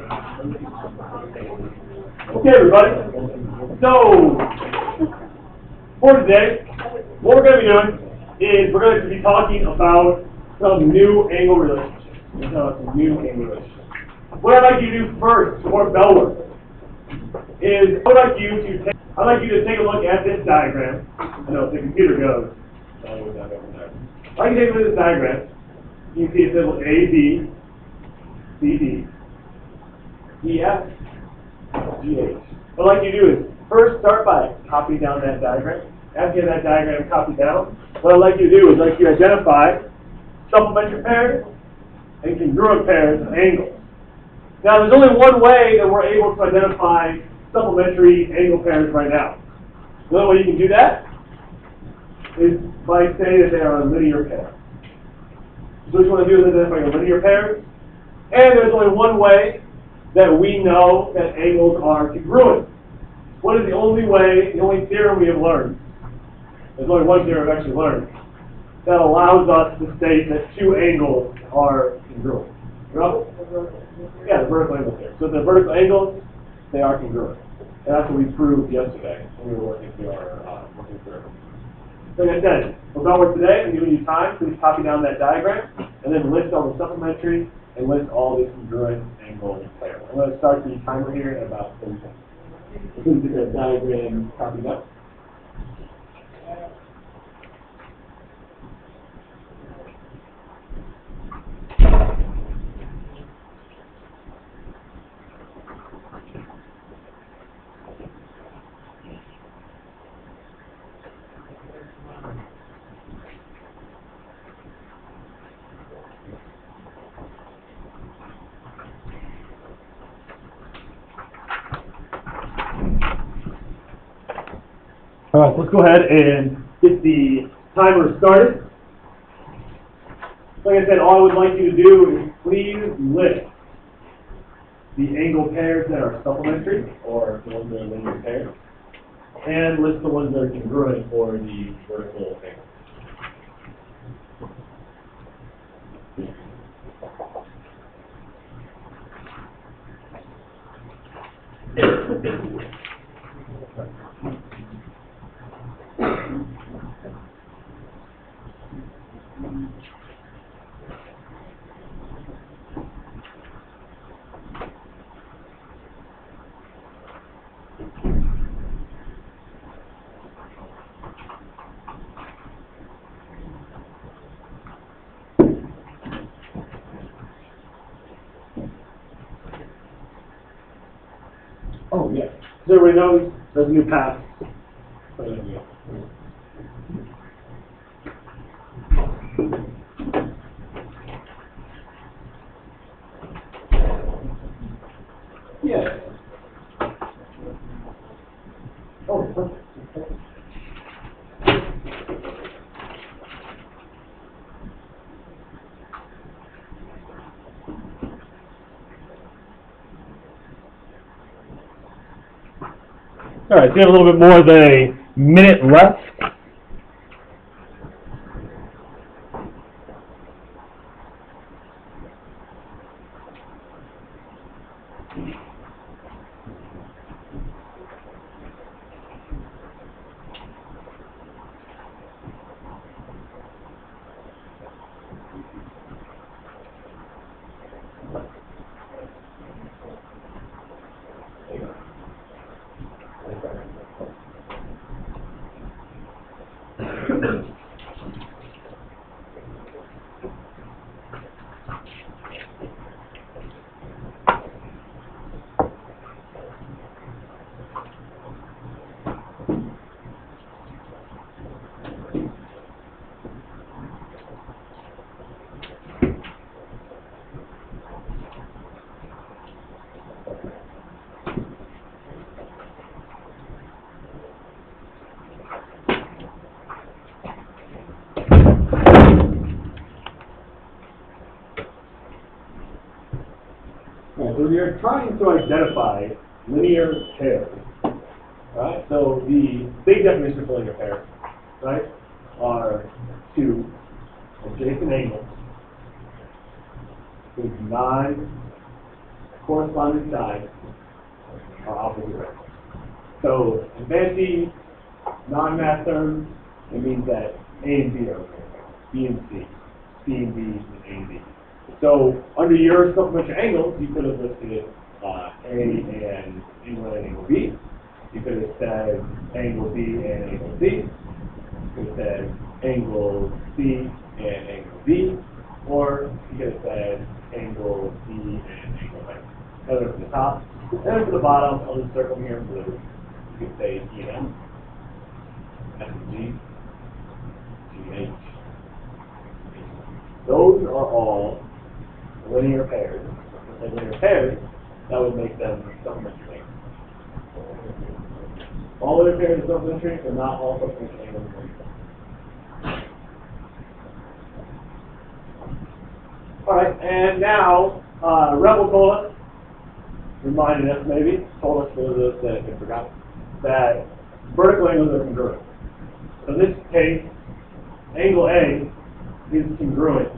Okay, everybody. So, for today, what we're going to be doing is we're going to be talking about some new angle relationships. What I'd like you to do first, for bell work, is I'd like you to take a look at this diagram. I know if the computer goes, I'd like you to take a look at this diagram. You can see it says A, B, C, D, E, F, G, H. What I'd like you to do is first start by copying down that diagram. After you have that diagram copied down, what I'd like you to do is like you identify supplementary pairs and congruent pairs of angles. Now, there's only one way that we're able to identify supplementary angle pairs right now. The only way you can do that is by saying that they are a linear pair. So what you want to do is identify a linear pair. And there's only one way that we know that angles are congruent. What is the only way, the only theorem we have learned? There's only one theorem I've actually learned that allows us to state that two angles are congruent. Yeah, the vertical angle theorem. So the vertical angles, they are congruent. And that's what we proved yesterday when we were working through our working through. So like I said, for bell work today, I'm giving you time. Please copy down that diagram and then list all the supplementary and list all the congruent angle pairs. I'm going to start the timer here in about 30 seconds. Please get that diagram copied up. All right, let's go ahead and get the timer started. Like I said, all I would like you to do is please list the angle pairs that are supplementary, or the ones that are linear pairs, and list the ones that are congruent, or the vertical angle. Oh, yeah. So everybody knows there's a new path. Yeah. Oh, perfect. All right, so we have a little bit more than a minute left. So we are trying to identify linear pairs, right? So the big definition for linear pairs, right, are two adjacent angles whose non corresponding sides are opposite rays. So in fancy non-math terms, it means that A and B are B and C, C and D, and A and B. So under your supplementary angles, you could have listed A and angle A and angle B. You could have said angle B and angle C. You could have said angle C and angle B. Or you could have said angle D and angle A. Another from the top. And then for the bottom, I'll just circle here in blue. You could say E and M, F and G, G and H. Those are all linear pairs. If they're linear pairs, that would make them supplementary angles. All linear pairs are supplementary, but not all supplementary angles are linear. Alright, and now, Rebel told us, reminded us maybe, told us for those that had forgotten, that vertical angles are congruent. So in this case, angle A is congruent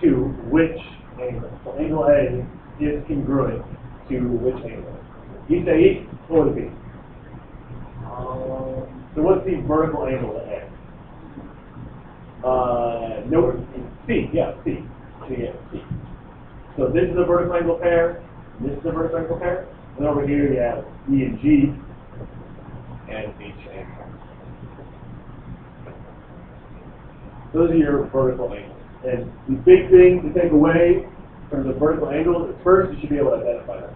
to which angle? So angle A is congruent to which angle? You say E, what would it be? So what's the vertical angle to A? No, C, yeah, C. C. So this is a vertical angle pair, this is a vertical angle pair, and over here you have E and G, and H and K. Those are your vertical angles. And the big thing to take away in terms of vertical angles is first you should be able to identify them.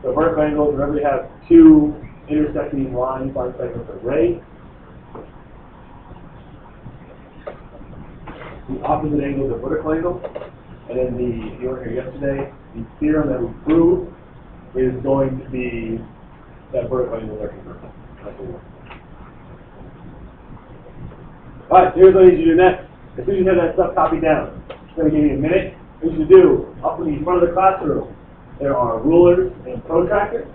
So vertical angles, remember you have two intersecting line segments of ray. The opposite angle is a vertical angle. And then if you were here yesterday, the theorem that we prove is going to be that vertical angles are congruent. Alright, so here's what I need you to do next. As soon as you have that stuff copied down, it's going to give you a minute. What you should do, up in the front of the classroom, there are rulers and protractors.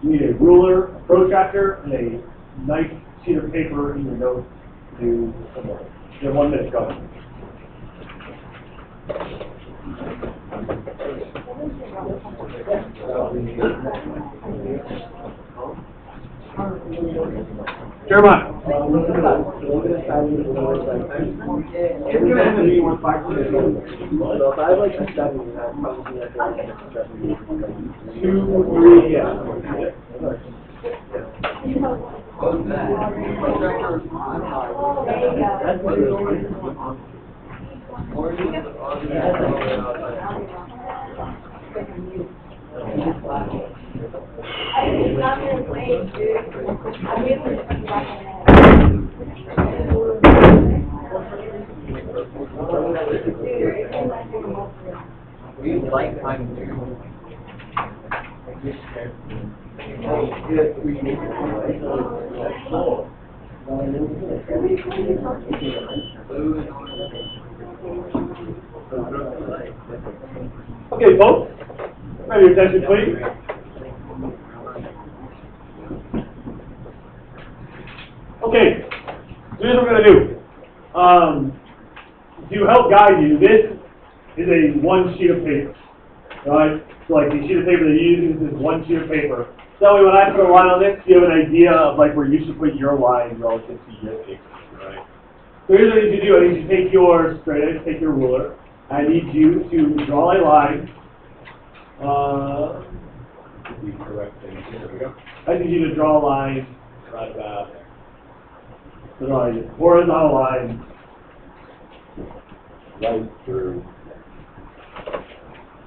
You need a ruler, a protractor, and a nice sheet of paper in your notes to do some work. You have 1 minute, go ahead. Jeremiah. So if I have like a 7, I'd probably like a 2, 3, yeah. We like time to Okay, folks, ready your attention, please. Okay, so here's what we're going to do. To help guide you, this is a 1 sheet of paper. Alright? So like the sheet of paper that you're using is 1 sheet of paper. So that way when I put a line on this, you have an idea of like where you should put your line relative to your paper. Right? So here's what I need you to do. I need you to take your straight edge, take your ruler. I need you to draw a line. The correct thing. There we go. I need you to draw a line right about there. So draw a horizontal line right through.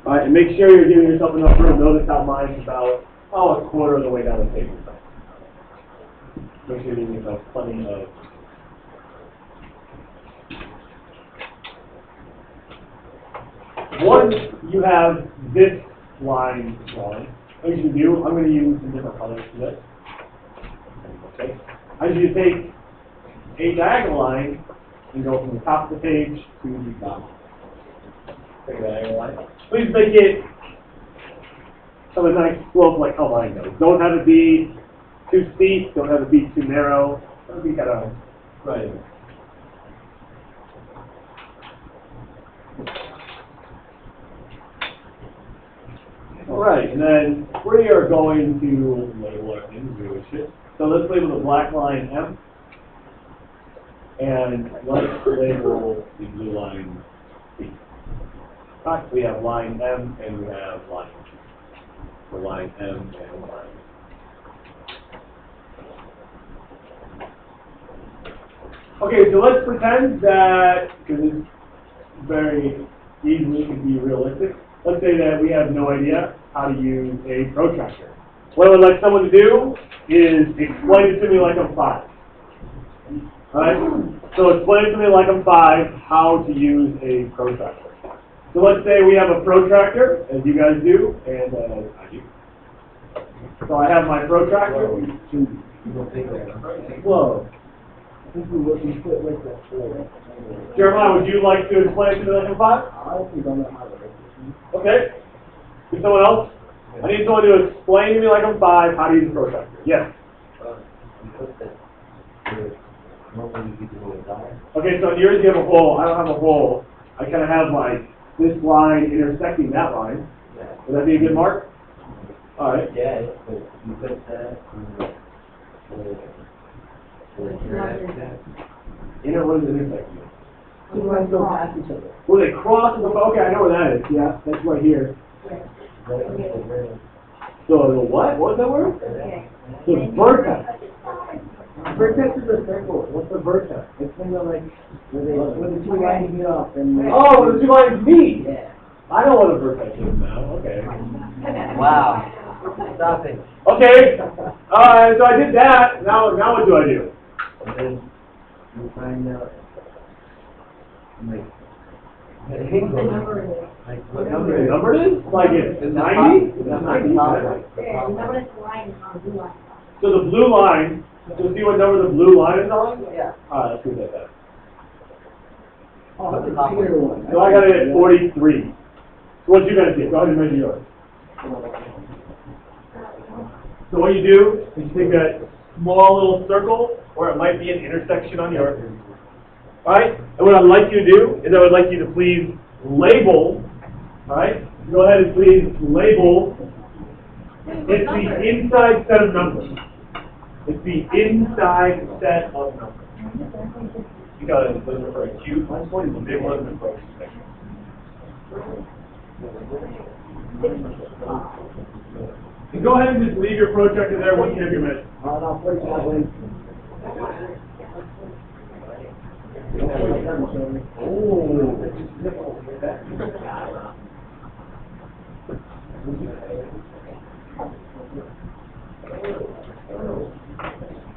All right, and make sure you're giving yourself enough room. Notice how mine's about a quarter of the way down the table. Make sure you're giving yourself plenty of. Once you have this line drawn, what you should do, I'm going to use some different colors for this. Okay. I need you to take a diagonal line and go from the top of the page to the bottom. Take a diagonal line. Please make it of a nice slope like how mine goes. Don't have it be too steep, don't have it be too narrow. Have it be kind of right in there. Alright, and then we are going to label our things, we wish it. So let's label the black line M. And let's label the blue line C. Alright, we have line M and we have line C. So line M and line C. Okay, so let's pretend that, because it's very easily can be realistic, let's say that we have no idea how to use a protractor. What I would like someone to do is explain it to me like I'm 5. Alright? So explain it to me like I'm 5 how to use a protractor. So let's say we have a protractor, as you guys do, and as I do. So I have my protractor. Whoa. Jeremiah, would you like to explain it to me like I'm 5? Okay. Is someone else? I need someone to explain to me like I'm 5 how to use a protractor. Yes. Okay, so in yours you have a hole. I don't have a hole. I kind of have like this line intersecting that line. Would that be a good mark? All right. Yeah, but you put that What is intersecting? You want to go past each other. Well, they cross. Okay, I know where that is. Yeah, that's right here. So the what? What was that word? The vertex. Vertex is a circle. What's the vertex? It's when the where the two lines meet up and. Oh, where the two lines meet. Yeah. I know what a vertex is now. Okay. Wow. Stop it. Okay. So I did that. Now what do I do? And then you find out like what number The number it is? Like it's 90? It's 90. So the blue line, so see what number the blue line is on? Yeah. Alright, let's do that. Oh, that's a bigger one. So I got it at 43. So what you gotta do? Go ahead and measure yours. So what you do is you take that small little circle where it might be an intersection on yours. Alright? And what I'd like you to do is I would like you to please label, alright? Go ahead and please label. It's the inside set of numbers. It's the inside set of numbers. Because those are for acute, the big ones are for expected. And go ahead and just leave your protractor there once you have your measure. I'll put it that way.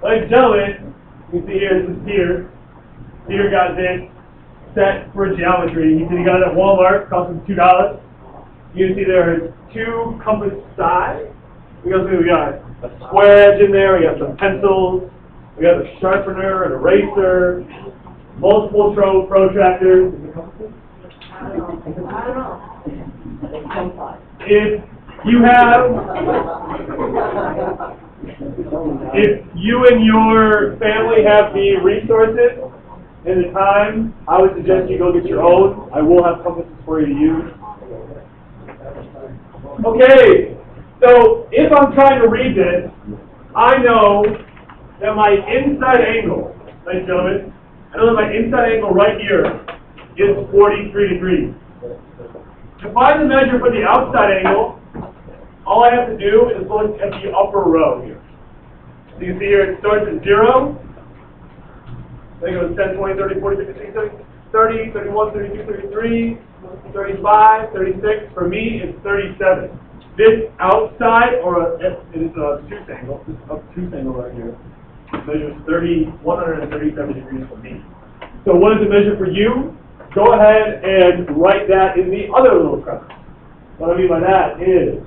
Ladies and gentlemen, you can see here, this is Peter. Peter got this set for geometry. He said he got it at Walmart, cost him $2. You can see there are 2 compass sides. We got a square edge in there, we got some pencils, we got a sharpener, an eraser, multiple protractors. If you and your family have the resources and the time, I would suggest you go get your own. I will have compasses for you to use. Okay, so if I'm trying to read this, I know that my inside angle, ladies and gentlemen, I know that my inside angle right here is 43 degrees. To find the measure for the outside angle, all I have to do is look at the upper row here. So you see here it starts at 0. I think it was 10, 20, 30, 40, 50, 60, 30, 31, 32, 33, 35, 36. For me, it's 37. This outside, or it is a obtuse angle, this obtuse angle right here, measures 137 degrees for me. So what does it measure for you? Go ahead and write that in the other little crevice. What I mean by that is,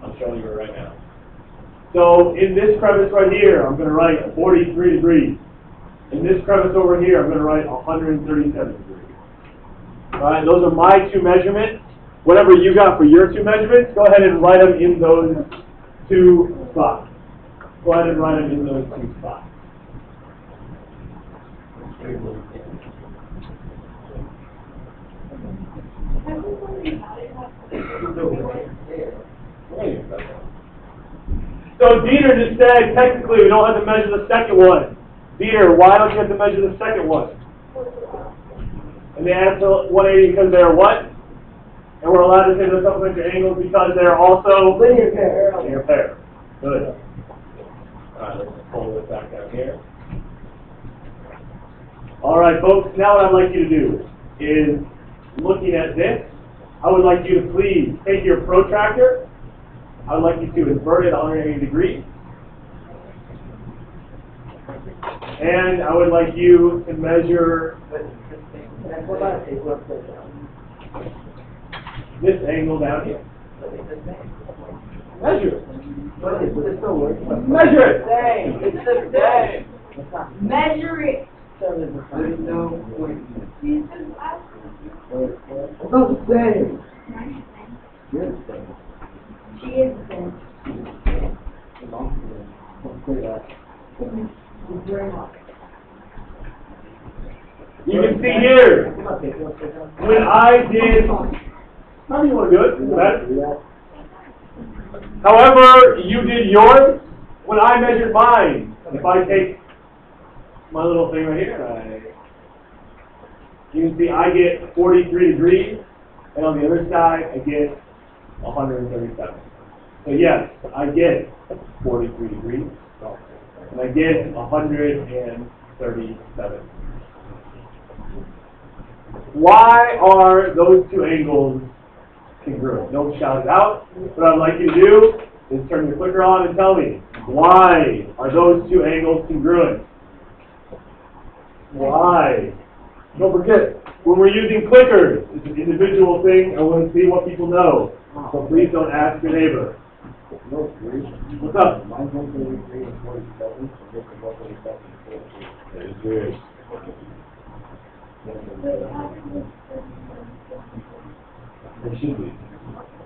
I'm showing you it right now. So in this crevice right here, I'm going to write 43 degrees. In this crevice over here, I'm going to write 137 degrees. All right, those are my 2 measurements. Whatever you got for your 2 measurements, go ahead and write them in those 2 spots. Go ahead and write them in those 2 spots. So Dieter just said, technically, we don't have to measure the second one. Dieter, why don't you have to measure the second one? And the answer 180 because they're what? And we're allowed to say they're supplementary angles because they're also Linear pair. linear pair. Good. Alright, let's pull this back down here. Alright, folks, now what I'd like you to do is, looking at this, I would like you to please take your protractor. I would like you to invert it 180 degrees. And I would like you to measure this angle down here. Measure it. Measure it. It's the same. Measure it. There's no point. Jesus, I- It's not the same. You're the same. She is the same. Don't say that. She's very much. You can see here, when I did, how do you want to do it? Doesn't matter. However, you did yours, when I measured mine, if I take my little thing right here, you can see I get 43 degrees, and on the other side, I get 137. So yes, I get 43 degrees, and I get 137. Why are those two angles congruent? Don't shout it out. What I'd like you to do is turn your clicker on and tell me, why are those two angles congruent? Why? Don't forget, when we're using clickers, it's an individual thing. I want to see what people know. So please don't ask your neighbor. What's up? Mine's 133 and 47, so this is 137 and 43. That is good. It should be.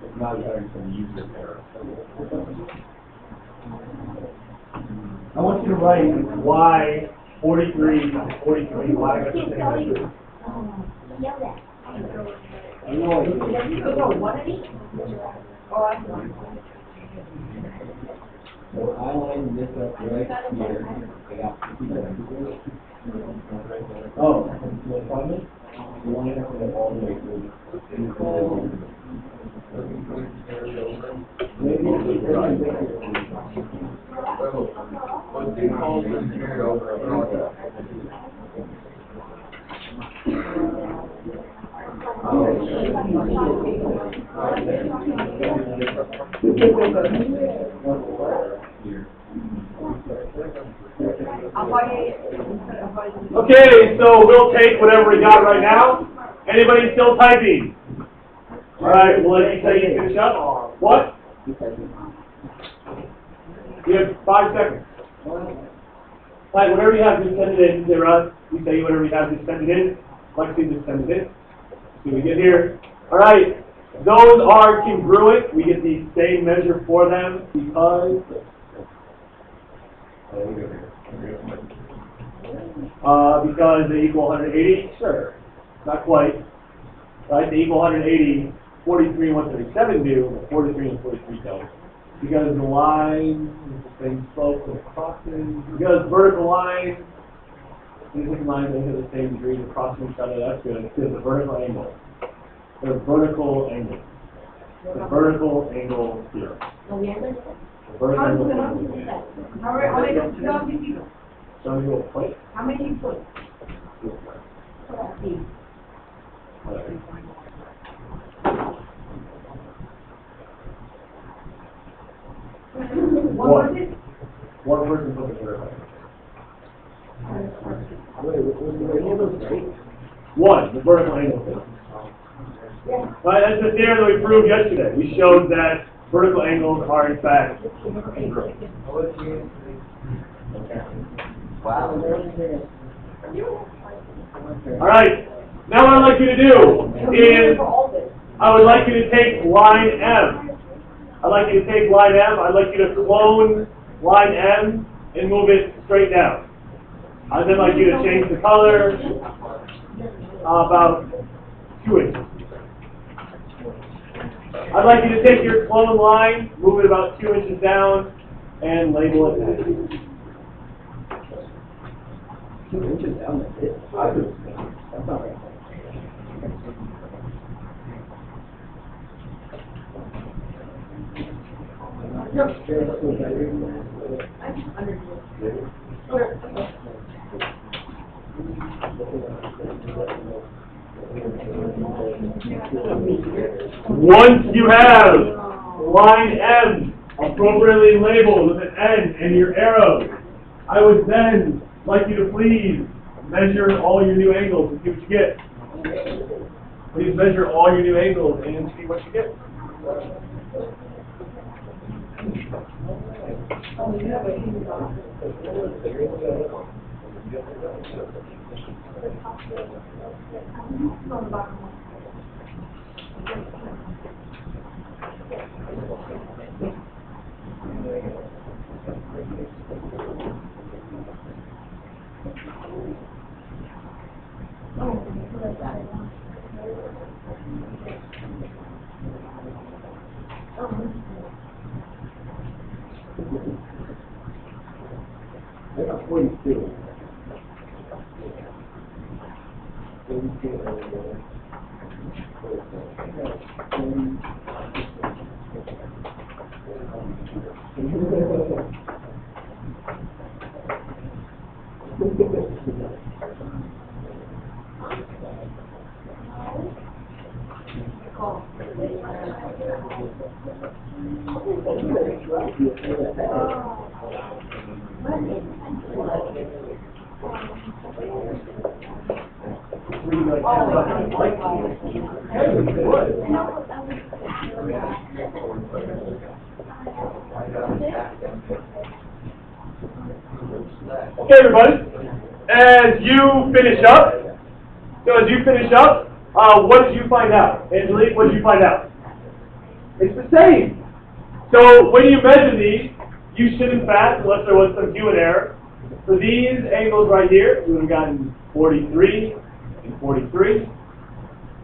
It's not better than user error. I want you to write Why 43, 43, why got the Can't same tell you. answer? Yell that. I know I did. You go, what of these? Oh, I know. So I lined this up right here. I got oh, no problem. You want to have it all the way through. Maybe Okay, so we'll take whatever we got right now. Anybody still typing? All right, we'll let you say you finish up. What? You have 5 seconds. Like, whatever you have, just send it in. Zero. You say whatever you have, just send it in. Lexi, just send it in. See we get here. All right, those are congruent. We get the same measure for them because they equal 180. Sure, not quite. Right, they equal 180. 43 and 137 do, but 43 and 43 don't. Because the line is the same slope as crosses. Because vertical lines, these lines they have the same degree of crossing each other. That's good. Because the vertical angle. The vertical angle. The vertical angle here. The vertical angle here. How many people? So you will plate. How many people? One person put the vertical. One, the vertical angle. Right, that's the theorem that we proved yesterday. We showed that vertical angles are in fact congruent. wow. All right. Now what I'd like you to do is I would like you to take line M. I'd like you to take line M. I'd like you to clone line M and move it straight down. I'd then like you to change the color about 2 inches. I'd like you to take your clone line, move it about 2 inches down, and label it as. 2 inches down, that's it. That's not right. Once you have line M appropriately labeled with an N and your arrows, I would then like you to please measure all your new angles and see what you get. Please measure all your new angles and see what you get. I got 42. Okay, everybody, as you finish up, what did you find out? Angelique, what did you find out? It's the same. So when you measure these, you should in fact, unless there was some human error, for these angles right here, you would have gotten 43 and 43. You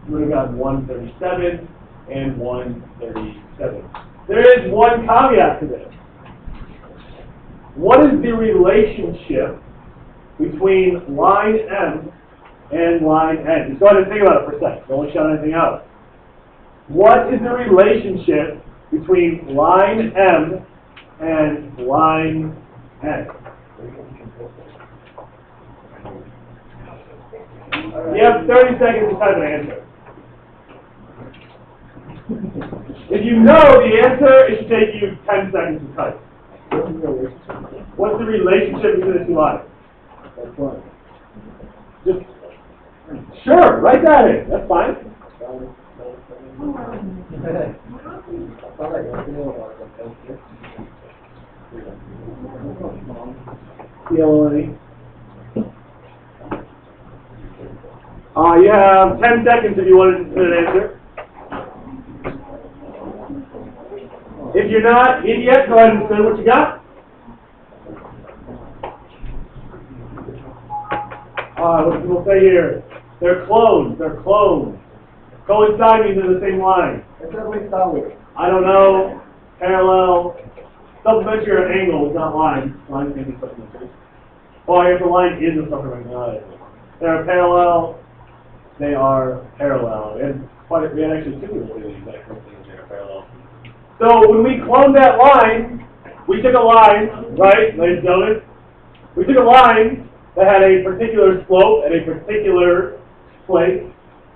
would have gotten 137 and 137. There is one caveat to this. What is the relationship between line M and line N? Just go ahead and think about it for a second. Don't shout anything out. What is the relationship between line M and line N? You have 30 seconds to type an answer. If you know the answer, it should take you 10 seconds to type. What's the relationship between the two lines? Just sure, write that in. That's fine. CLONE. You have 10 seconds if you wanted to submit an answer. If you're not in yet, go ahead and say what you got. What do people say here? They're clones. They're clones. Coincide means they're the same line. I don't know. Parallel. Supplementary or angle is not line. Line can be supplementary. Oh, I guess the line is a supplementary. They're parallel. They are parallel. And we had actually two of the exact same things. They are parallel. So when we cloned that line, we took a line, right, ladies and gentlemen? We took a line that had a particular slope at a particular place.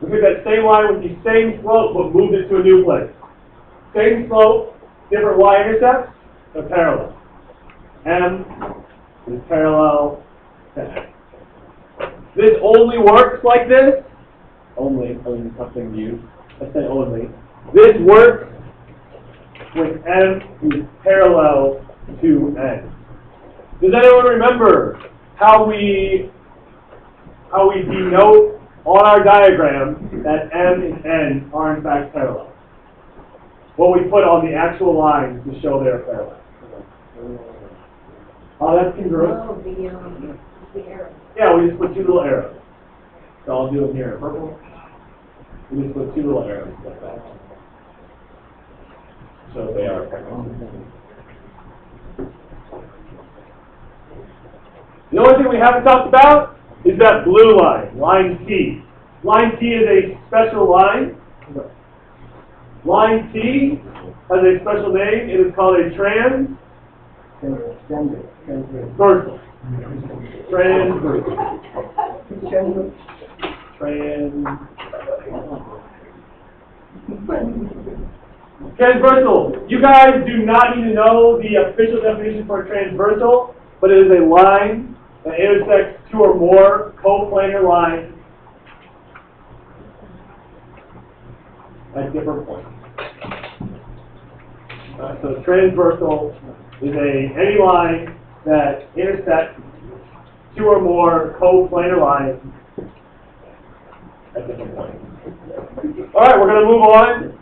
We took that same line with the same slope, but moved it to a new place. Same slope, different y-intercepts, they're parallel. M is parallel to N. This only works like this. Only something to use. I say only. This works with M is parallel to N. Does anyone remember how we denote on our diagram that M and N are in fact parallel? What we put on the actual lines to show they're parallel. Oh, that's congruent. Oh, the arrow. Yeah, we just put two little arrows. So I'll do them here in purple. We just put two little arrows like that. So they are parallel. The only thing we haven't talked about is that blue line, line T. Line T is a special line. Line T has a special name. It is called a transversal. Transversal. Transversal. You guys do not need to know the official definition for a transversal, but it is a line that intersects two or more coplanar lines at different points. So transversal is any line that intersects two or more coplanar lines at different points. All right, we're going to move on.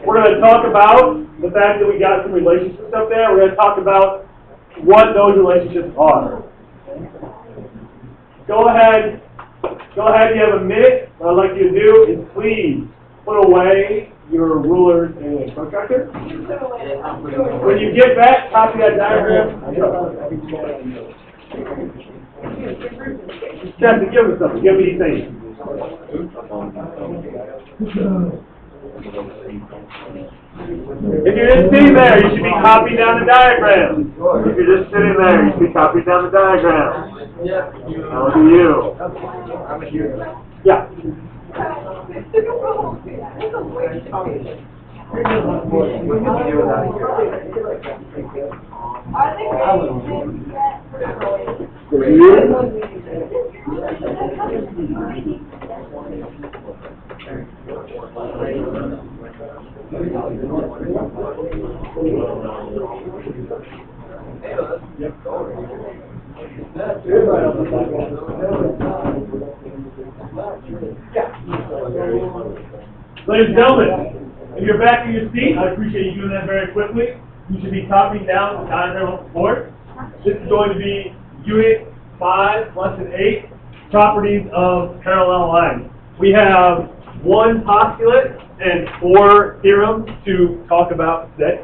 We're going to talk about the fact that we got some relationship stuff there. We're going to talk about what those relationships are. Go ahead, you have a minute. What I'd like you to do is please put away your rulers and protractor. When you get back, copy that diagram. Captain, give me something. Give me these things. If you're just sitting there, you should be copying down the diagram. If you're just sitting there, you should be copying down the diagram. Now look at you. Yeah. Ladies and gentlemen, if you're back in your seat, I appreciate you doing that very quickly. You should be copying down the diagram on the board. This is going to be Unit 5, Lesson 8, Properties of Parallel Lines. We have one postulate and 4 theorems to talk about today.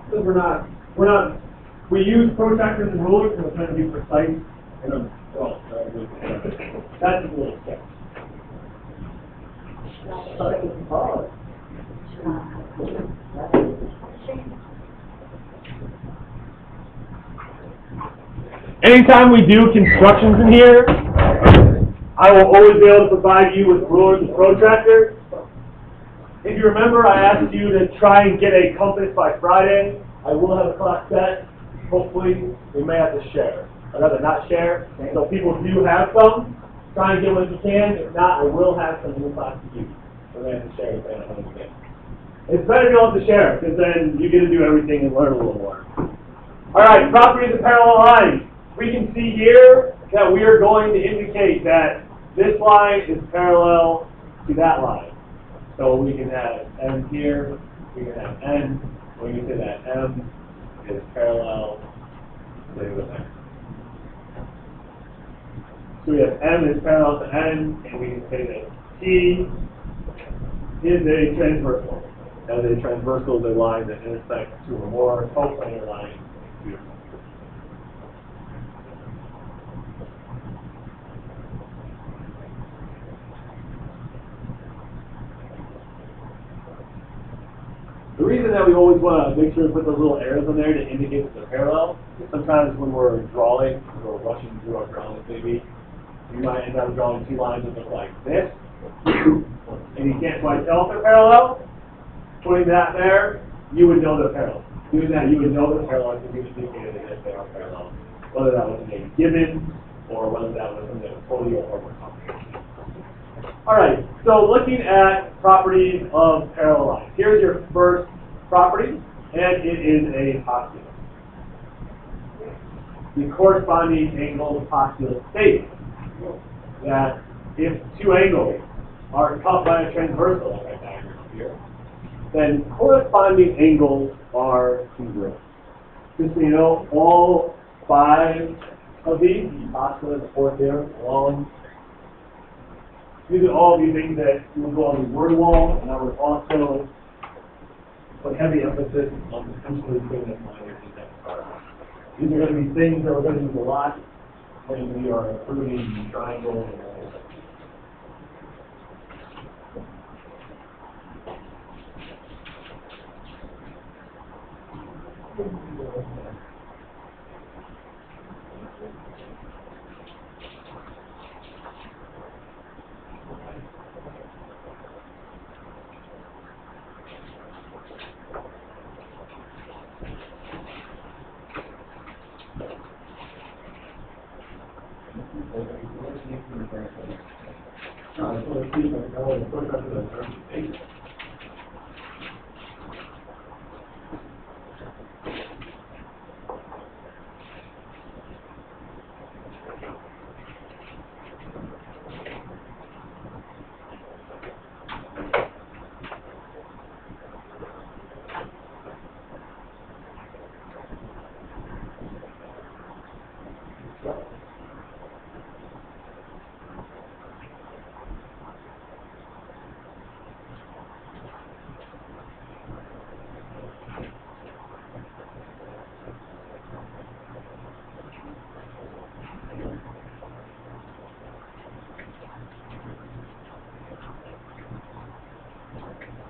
Because we use protractors and rulers, and we're trying to be precise. And that's a little step. Anytime we do constructions in here, I will always be able to provide you with rulers and protractors. If you remember, I asked you to try and get a compass by Friday. I will have a class set. Hopefully, we may have to share. I'd rather not share. So people do have some. Try and get what you can. If not, I will have some in the class to use. So we have to share if I don't have it. It's better to not to share, because then you get to do everything and learn a little more. All right, properties of parallel lines. We can see here that we are going to indicate that this line is parallel to that line. So we can have M here, we can have N, we can say that M is parallel to N. So we have M is parallel to N, and we can say that T is a transversal. As a transversal is a line that intersects two or more coplanar lines. The reason that we always want to make sure to put those little arrows on there to indicate that they're parallel is sometimes when we're drawing, or rushing through our drawings maybe, you might end up drawing two lines that look like this, and you can't quite tell if they're parallel. Putting that there, you would know they're parallel. Doing that, you would know they're parallel because you indicated that they are parallel. Whether that was a given, or whether that was something that was totally or more complicated. Alright, so looking at properties of parallel lines. Here's your first property, and it is a postulate. The corresponding angle postulate states that if two angles are cut by a transversal, like I diagram here, then corresponding angles are congruent. Just so you know, all 5 of these postulates or theorems along These would all be things that would go on the word wall, and I would also put heavy emphasis on potentially putting them minor index cards. These are going to be things that we're going to use a lot when we are proving triangles and all that.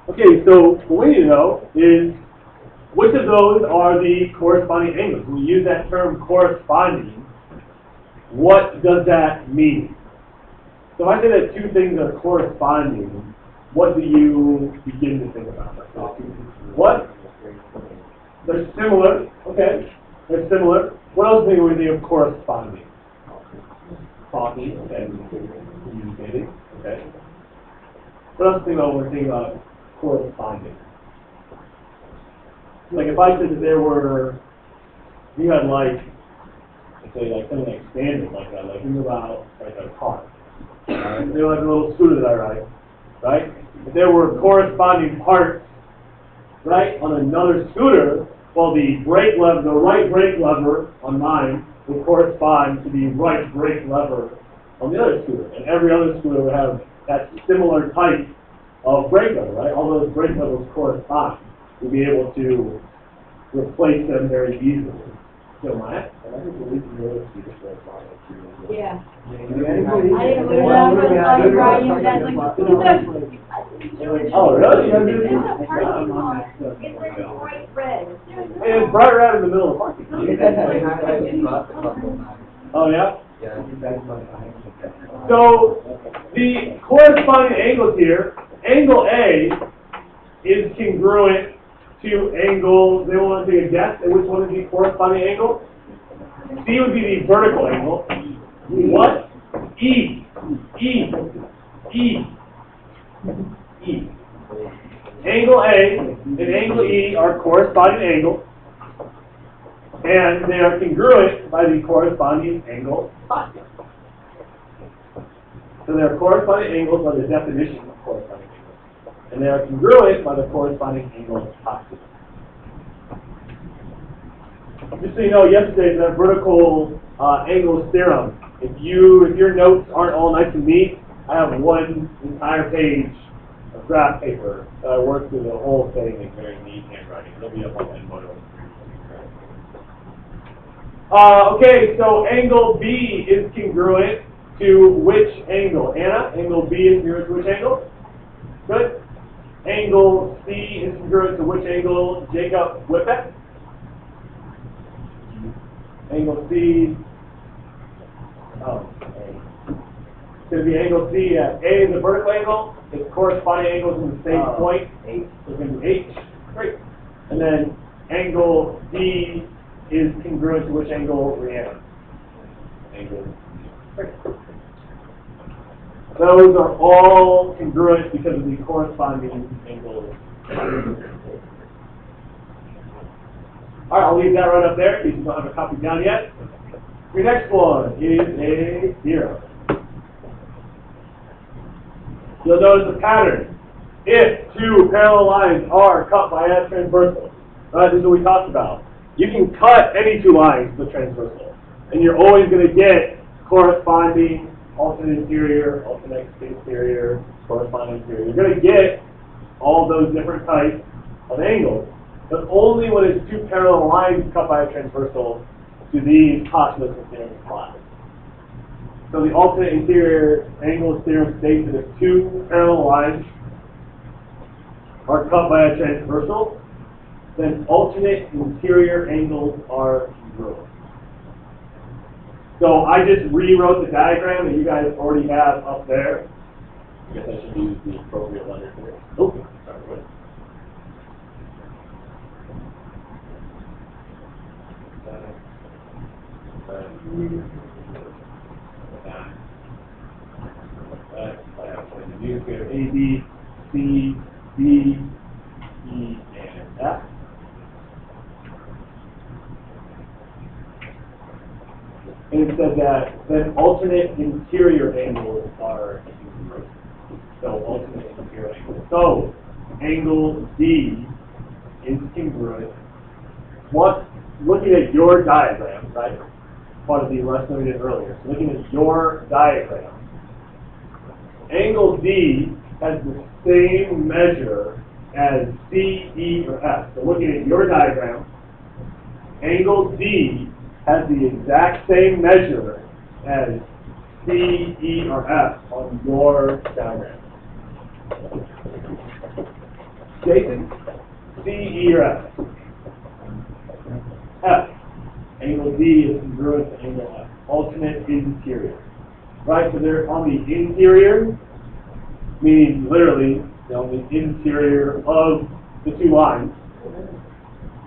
Okay, so what we need to know is which of those are the corresponding angles. When we use that term corresponding, what does that mean? So if I say that two things are corresponding, what do you begin to think about? What? They're similar. Okay, they're similar. What else do we think of corresponding? Talking and communicating. Okay. What else do you think about when we're thinking about corresponding? Like if I said that there were, you had like, let's say like something like standard like that, like think about like a car. Right? They're like a little scooter that I ride, right? If there were corresponding parts, right, on another scooter, well the brake lever, the right brake lever on mine would correspond to the right brake lever on the other scooter. And every other scooter would have that similar type of brake lever, right? All those brake levers correspond. We'll be able to replace them very easily. So my, and I think the reason you're able to do this Yeah. I didn't learn that from my Brian. That's like, oh, really? it's a parking lot. It's like bright red. And it's bright red in the middle of the parking lot. Oh, yeah? So, the corresponding angles here, angle A is congruent to angle, they want to take a guess at which one is the corresponding angle? C would be the vertical angle. What? E. E. E. E. Angle A and angle E are corresponding angles, and they are congruent by the corresponding angle phi. So they are corresponding angles by the definition of corresponding angles, and they are congruent by the corresponding angle phi. Just so you know, yesterday that vertical angles theorem. If your notes aren't all nice and neat, I have one entire page of graph paper that I worked through the whole thing in very neat handwriting. It'll be up on Edmodo. Okay, so angle B is congruent to which angle? Anna, angle B is congruent to which angle? Good. Angle C is congruent to which angle? Jacob Whippet? Angle C, it's going to be angle C at A is the vertical angle. Its corresponding angles in the same point. H. So it's going to be H. Great. And then angle D is congruent to which angle, Rihanna? Angle. Great. Those are all congruent because of the corresponding angles. All right, I'll leave that right up there in case you don't have a copy down yet. Your next one is a 0. You'll notice a pattern. If two parallel lines are cut by a transversal, this is what we talked about. You can cut any two lines with transversal, and you're always going to get corresponding alternate interior, alternate exterior, corresponding interior. You're going to get all those different types of angles, but only when it's two parallel lines cut by a transversal do these postulates and theorems apply. So the alternate interior angle theorem states that if two parallel lines are cut by a transversal, then alternate interior angles are congruent. So I just rewrote the diagram that you guys already have up there. I guess I should use the appropriate letters here. Oh, sorry, wait. We have A, B, C, D, E, and F. And it said that then alternate interior angles are congruent. So alternate interior angles. So angle D is congruent. Looking at your diagram, right? Part of the lesson we did earlier. So looking at your diagram, angle D has the same measure as C, E, or F. So looking at your diagram, angle D has the exact same measure as C, E, or F on your diagram. Jason, C, E, or F? F. Angle D is congruent to angle F. Alternate interior. Right, so they're on the interior, meaning literally they're on the interior of the two lines.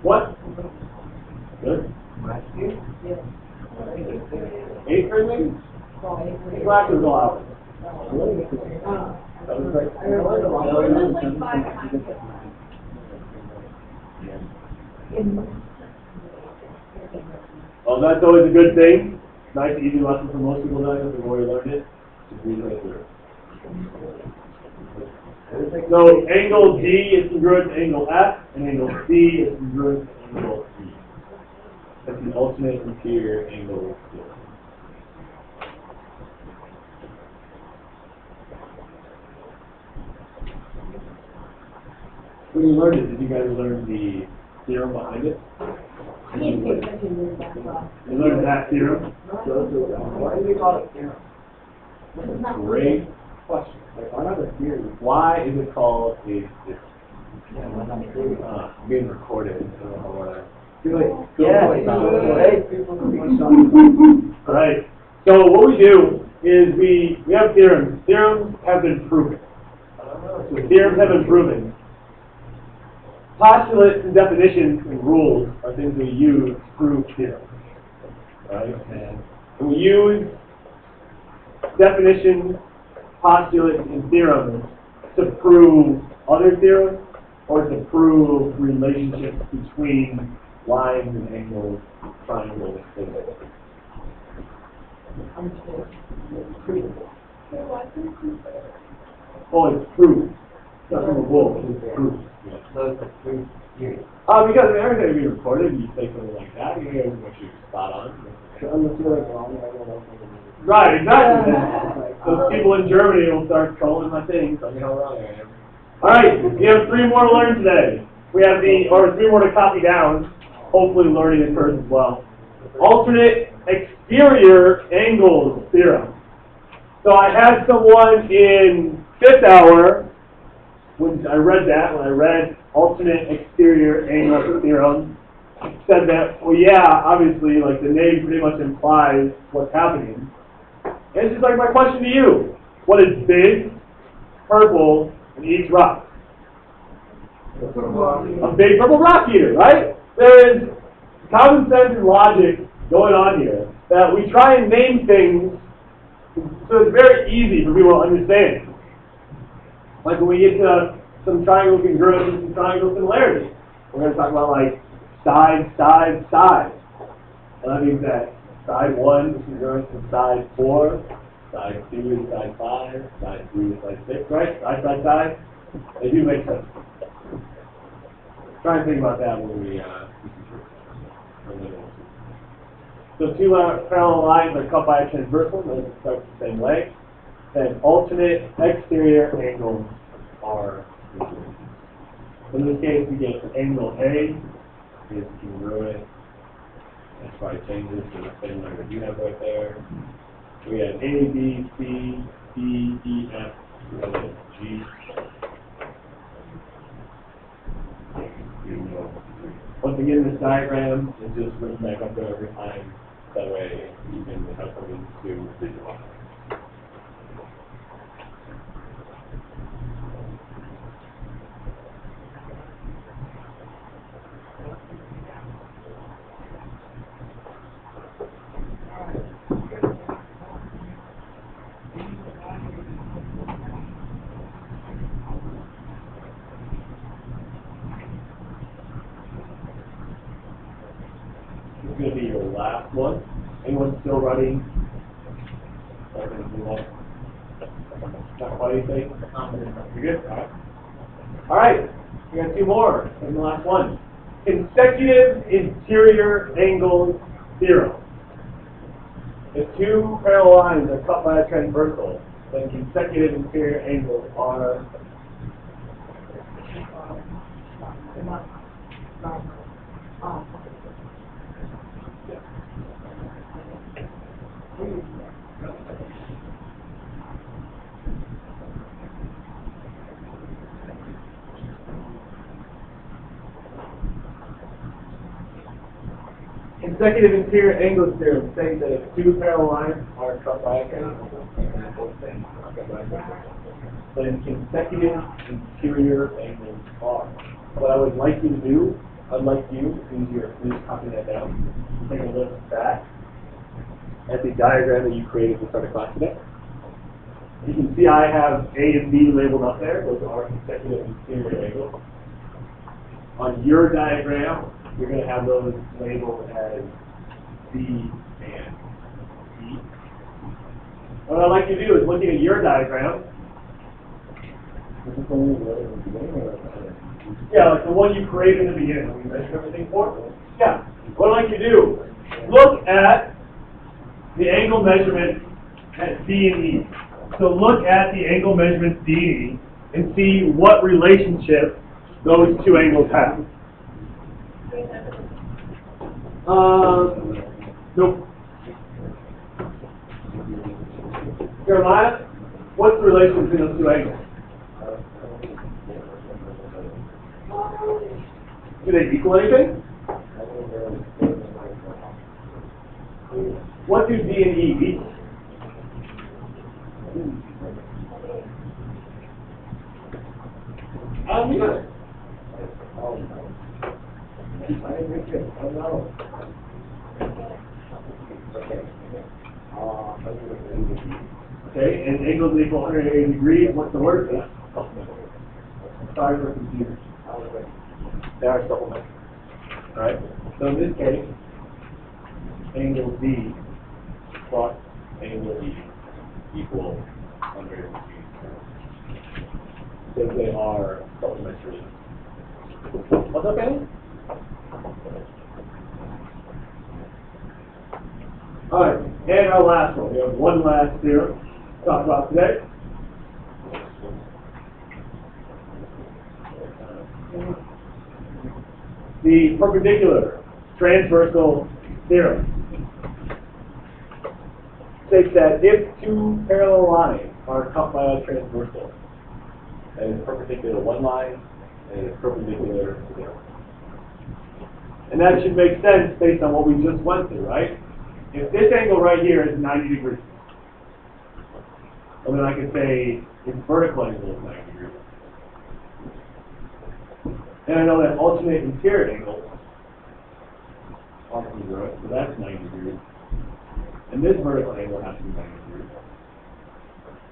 What? Good. 8th grade maybe? Classes go out. That was great. We're just like 5 times. Well, that's always a good thing. Nice, easy lesson for most people knowing if they've already learned it. Just read right through. So angle D is congruent to angle F, and angle C is congruent to angle E. That's the alternate interior angle theorem. When you learned it, did you guys learn the theorem behind it? You learned that theorem? Why do we call it theorem? Great question. Why not a theory? Why is it called a theorem? Yeah, why not a theory? Being recorded. I don't know what I... Right. So what we do is we have theorems. Theorems have been proven. So theorems have been proven. Postulates and definitions and rules are things we use to prove theorems. Right? And we use definitions, postulates, and theorems to prove other theorems or to prove relationships between lines and angles, triangles, things like that. Oh, it's proof. It's not from a book, it's proof. Yeah. So it's a proof theory. Because everything will be recorded, you say something like that, you gotta make sure you're spot on. Unless you're like wrong, I don't know. Right, exactly. Those people in Germany will start trolling my thing, telling me how wrong I am. Alright, we have 3 more to learn today. We have 3 more to copy down. Hopefully learning in person as well. Alternate exterior angles theorem. So I had someone in 5th hour, when I read alternate exterior angles theorem, said that, well yeah, obviously, like the name pretty much implies what's happening. And it's just like my question to you. What is big, purple, and eats rock? A big purple rock eater, right? There is common sense and logic going on here that we try and name things so it's very easy for people to understand. Like when we get to some triangle congruence and some triangle similarity, we're going to talk about like side, side, side. And that means that side 1 is congruent to side 4, side 2 is side 5, side 3 is side 6, right? Side, side, side. They do make sense. Try and think about that when we So two parallel lines are cut by a transversal, those start the same way. Then alternate exterior angles are equal. In this case, we get angle A is congruent. That's why it changes to the same number you have right there. We have A, B, C, D, E, F, G. Once again, this diagram is just written back up there every time. That way you can have something to visualize. This is going to be your last one. Anyone still running? Not quite anything? You're good? All right. We got two more. And the last one. Consecutive interior angles theorem. If two parallel lines are cut by a transversal, then consecutive interior angles are consecutive interior angles theorem states that if two parallel lines are cut by a transversal, then consecutive interior angles are. What I would like you to do, I'd like you, since you're please copy that down, take a look back at the diagram that you created to start a class today. You can see I have A and B labeled up there. Those are consecutive interior angles. On your diagram, you're going to have those labeled as B and E. What I'd like you to do is looking at your diagram. Yeah, like the one you created in the beginning when we measured everything for. Yeah. What I'd like you to do, look at the angle measurement at D and E. So look at the angle measurements D and E and see what relationship those two angles have. Nope. Jeremiah, what's the relation between those two angles? Do they equal anything? What do D and E equal? Okay, and angles equal 180 degrees. What's the word for that? Sorry for confusion. They are supplementary. Alright? So in this case, angle D plus angle E equal 180 degrees. Because they are supplementary. What's up, Annie? Alright, and our last one. We have one last theorem to talk about today. The perpendicular transversal theorem states that if two parallel lines are cut by a transversal, that is perpendicular to one line and is perpendicular to the other. And that should make sense based on what we just went through, right? If this angle right here is 90 degrees, well then I could say its vertical angle is 90 degrees. And I know that alternate interior angles are congruent, so that's 90 degrees. And this vertical angle has to be 90 degrees.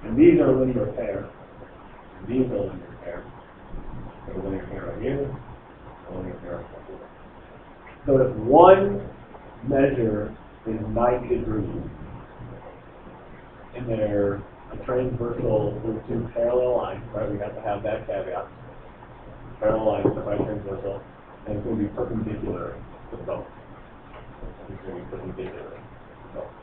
And these are a linear pair. And these are a linear pair. There's a linear pair right here, a linear pair right here. So if one measure is 90 degrees, and they're a transversal with two parallel lines, right? We have to have that caveat. Parallel lines are by transversal, and it's going to be perpendicular to both. It's gonna be put in bid there. So,